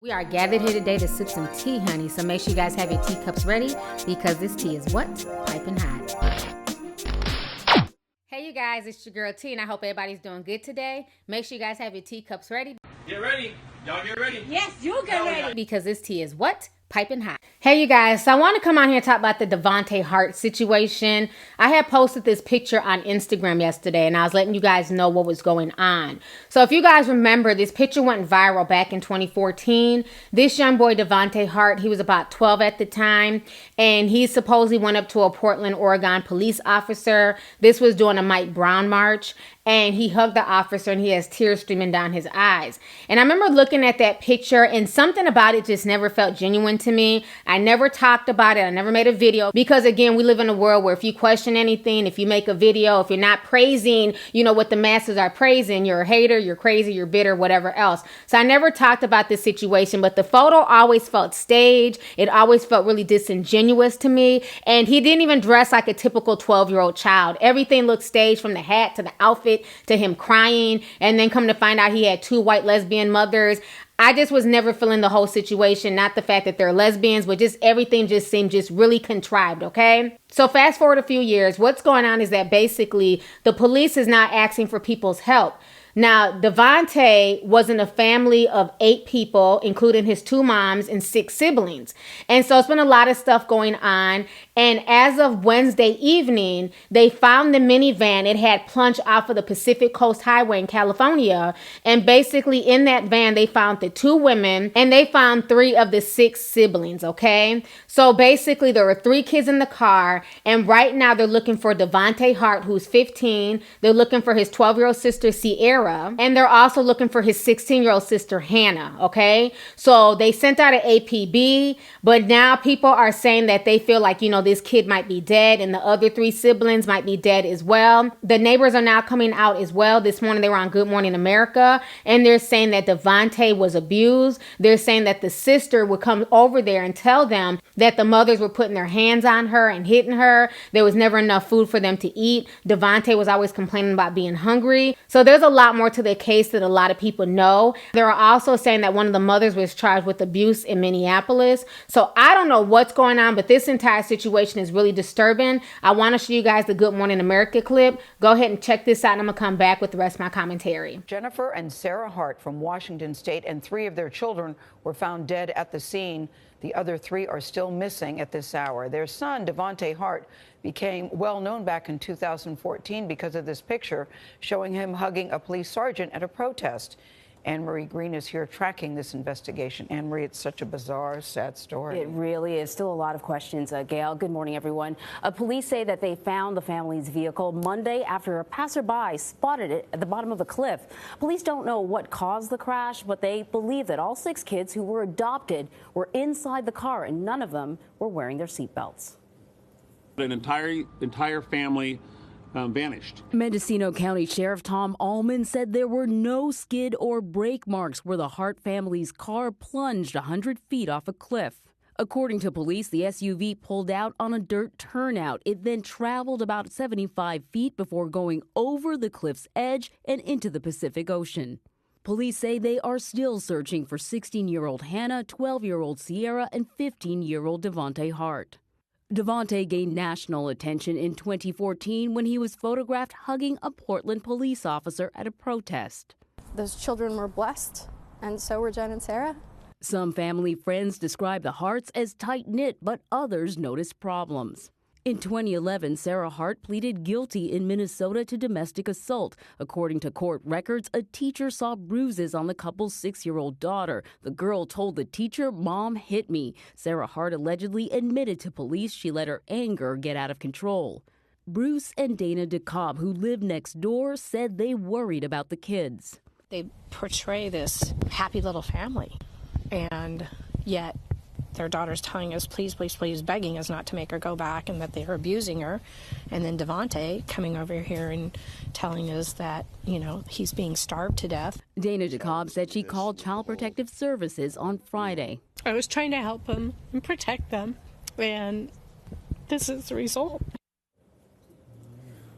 We are gathered here today to sip some tea, honey, so make sure you guys have your teacups ready because this tea is what? Piping hot. Hey, you guys, it's your girl T, and I hope everybody's doing good today. Make sure you guys have your teacups ready. Get ready. Y'all get ready. Yes, you get ready. Because this tea is what? Piping hot. Hey, you guys, so I want to come on here and talk about the Devonte Hart situation. I had posted this picture on Instagram yesterday, and I was letting you guys know what was going on. So if you guys remember, this picture went viral back in 2014. This young boy, Devonte Hart, he was about 12 at the time, and he supposedly went up to a Portland, Oregon police officer. This was during a Mike Brown march, and he hugged the officer, and he has tears streaming down his eyes. And I remember looking at that picture, and something about it just never felt genuine to me. I never talked about it. I never made a video because, again, we live in a world where if you question anything, if you make a video, if you're not praising, what the masses are praising, you're a hater, you're crazy, you're bitter, whatever else. So I never talked about this situation, but the photo always felt staged. It always felt really disingenuous to me. And he didn't even dress like a typical 12-year-old child. Everything looked staged, from the hat to the outfit to him crying. And then come to find out he had two white lesbian mothers. I just was never feeling the whole situation, not the fact that they're lesbians, but just everything just seemed just really contrived, okay? So fast forward a few years, what's going on is that basically the police is not asking for people's help. Now, Devonte was in a family of 8 people, including his 2 moms and 6 siblings. And so it's been a lot of stuff going on. And as of Wednesday evening, they found the minivan. It had plunged off of the Pacific Coast Highway in California. And basically in that van, they found the 2 women and they found 3 of the 6 siblings, okay? So basically there were 3 kids in the car. And right now they're looking for Devonte Hart, who's 15. They're looking for his 12-year-old sister, Sierra. And they're also looking for his 16-year-old sister, Hannah, okay? So they sent out an APB, but now people are saying that they feel like, this kid might be dead and the other 3 siblings might be dead as well. The neighbors are now coming out as well. This morning they were on Good Morning America, and they're saying that Devonte was abused. They're saying that the sister would come over there and tell them that the mothers were putting their hands on her and hitting her. There was never enough food for them to eat. Devonte was always complaining about being hungry. So there's a lot more to the case that a lot of people know. They're also saying that one of the mothers was charged with abuse in Minneapolis. So I don't know what's going on, but this entire situation is really disturbing. I want to show you guys the Good Morning America clip. Go ahead and check this out, and I'm going to come back with the rest of my commentary. Jennifer and Sarah Hart from Washington State and 3 of their children were found dead at the scene. The other 3 are still missing at this hour. Their son, Devonte Hart, became well known back in 2014 because of this picture showing him hugging a police sergeant at a protest. Anne-Marie Green is here tracking this investigation. Anne-Marie, it's such a bizarre, sad story. It really is. Still a lot of questions. Gail, good morning, everyone. Police say that they found the family's vehicle Monday after a passerby spotted it at the bottom of a cliff. Police don't know what caused the crash, but they believe that all 6 kids who were adopted were inside the car, and none of them were wearing their seatbelts. An entire family vanished. Mendocino County Sheriff Tom Allman said there were no skid or brake marks where the Hart family's car plunged 100 feet off a cliff. According to police, the SUV pulled out on a dirt turnout. It then traveled about 75 feet before going over the cliff's edge and into the Pacific Ocean. Police say they are still searching for 16-year-old Hannah, 12-year-old Sierra, and 15-year-old Devonte Hart. Devonte gained national attention in 2014 when he was photographed hugging a Portland police officer at a protest. Those children were blessed, and so were Jen and Sarah. Some family friends describe the Harts as tight-knit, but others noticed problems. In 2011, Sarah Hart pleaded guilty in Minnesota to domestic assault. According to court records, a teacher saw bruises on the couple's 6-year-old daughter. The girl told the teacher, "Mom hit me." Sarah Hart allegedly admitted to police she let her anger get out of control. Bruce and Dana DeCobb, who live next door, said they worried about the kids. They portray this happy little family, and yet their daughter's telling us, please, please, please, begging us not to make her go back and that they're abusing her. And then Devonte coming over here and telling us that, he's being starved to death. Dana DeCobb said she called Child Protective Services on Friday. I was trying to help them and protect them, and this is the result.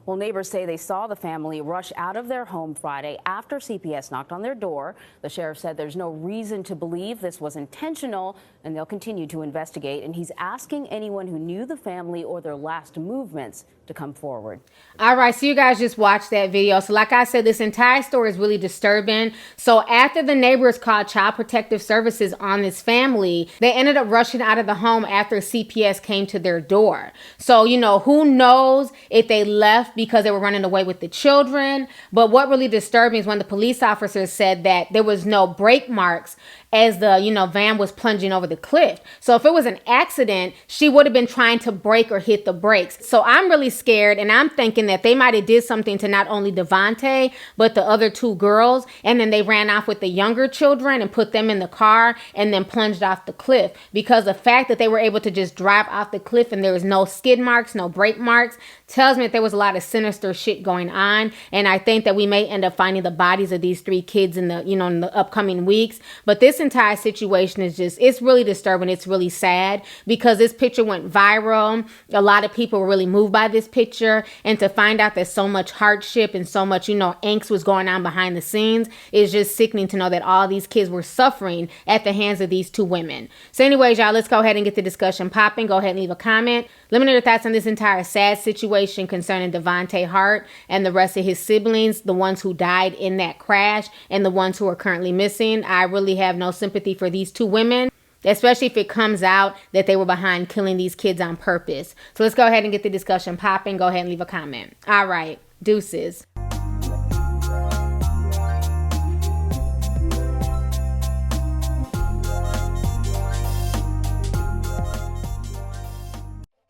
Well, neighbors say they saw the family rush out of their home Friday after CPS knocked on their door. The sheriff said there's no reason to believe this was intentional, and they'll continue to investigate. And he's asking anyone who knew the family or their last movements to come forward. All right, so you guys just watched that video. So like I said, this entire story is really disturbing. So after the neighbors called Child Protective Services on this family, they ended up rushing out of the home after CPS came to their door. So, you know, who knows if they left because they were running away with the children. But what really disturbed me is when the police officers said that there was no brake marks as the, van was plunging over the cliff. So if it was an accident, she would have been trying to brake or hit the brakes. So I'm really scared, and I'm thinking that they might have did something to not only Devonte, but the other two girls. And then they ran off with the younger children and put them in the car and then plunged off the cliff. Because the fact that they were able to just drive off the cliff and there was no skid marks, no brake marks, tells me that there was a lot of sinister shit going on. And I think that we may end up finding the bodies of these 3 kids in the, in the upcoming weeks. But this entire situation is it's really disturbing. It's really sad because this picture went viral. A lot of people were really moved by this picture, and to find out that so much hardship and so much, angst was going on behind the scenes is just sickening to know that all these kids were suffering at the hands of these 2 women. So anyways, y'all, let's go ahead and get the discussion popping. Go ahead and leave a comment. Let me know your thoughts on this entire sad situation concerning Devonte Hart and the rest of his siblings, the ones who died in that crash and the ones who are currently missing. I really have no sympathy for these 2 women, especially if it comes out that they were behind killing these kids on purpose. So let's go ahead and get the discussion popping. Go ahead and leave a comment. All right, deuces.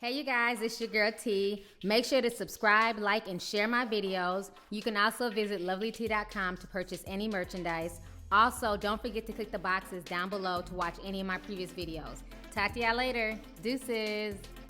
Hey you guys, it's your girl T. Make sure to subscribe, like, and share my videos. You can also visit Lovelyti.com to purchase any merchandise. Also, don't forget to click the boxes down below to watch any of my previous videos. Talk to y'all later. Deuces.